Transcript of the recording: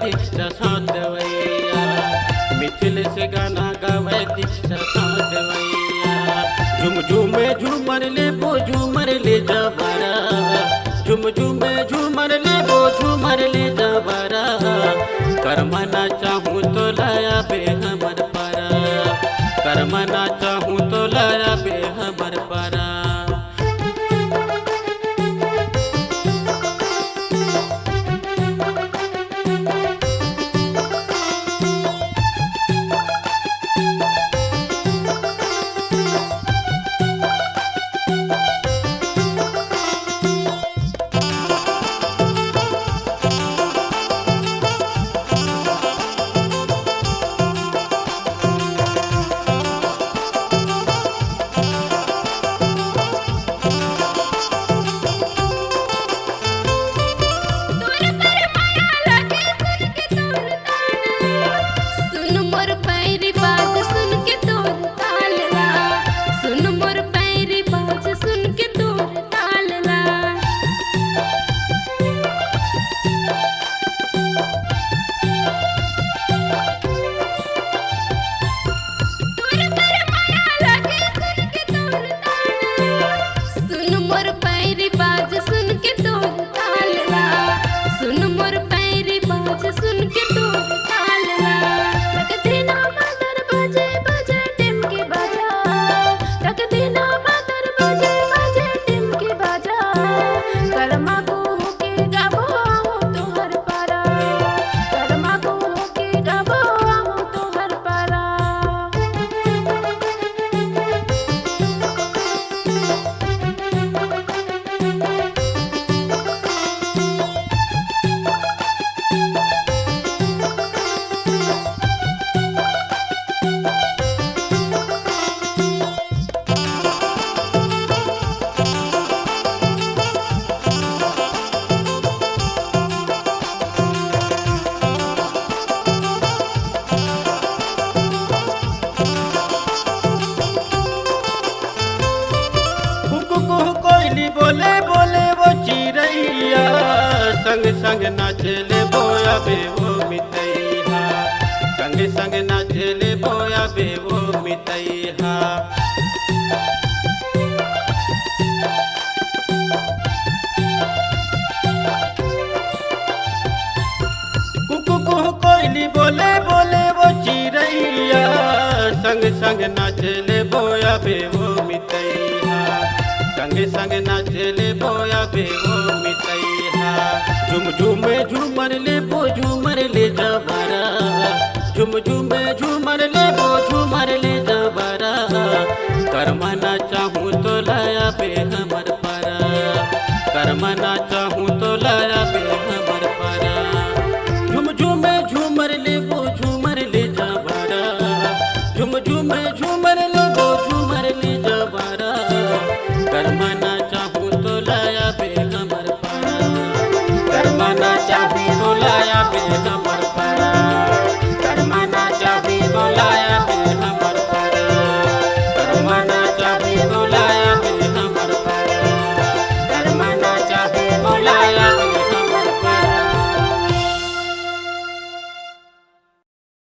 दीक्षा साधवैया, मिथिल से गाना गावे दीक्षा साधवैया। झुम झुमे झूमर ले बो झूमर ले जबरा, झुम झुमे झूमर ले बो झूमर ले जबरा। करमना चाहूँ तो लाया बे हमर पारा, करमना चाहूँ तो लाया बे हमर पारा। बोले बोले वो चिड़ैया, संग संग नाचले बोया बे वो मितैया, संग संग नाचले बोया बे वो मितैया। कुकु कुहु कोयली बोले बोले वो चिड़ैया, संग संग नाचले बोया बे वो मितैया, संग संग नाचले बोया बे वो मितैया। झुम झुमे झूमर ले बो झूमर ले जबरा, झुम झुमे झूमर ले बो झूमर ले जबरा। करमना चाहूँ तो लाया बे हमर पारा, करमना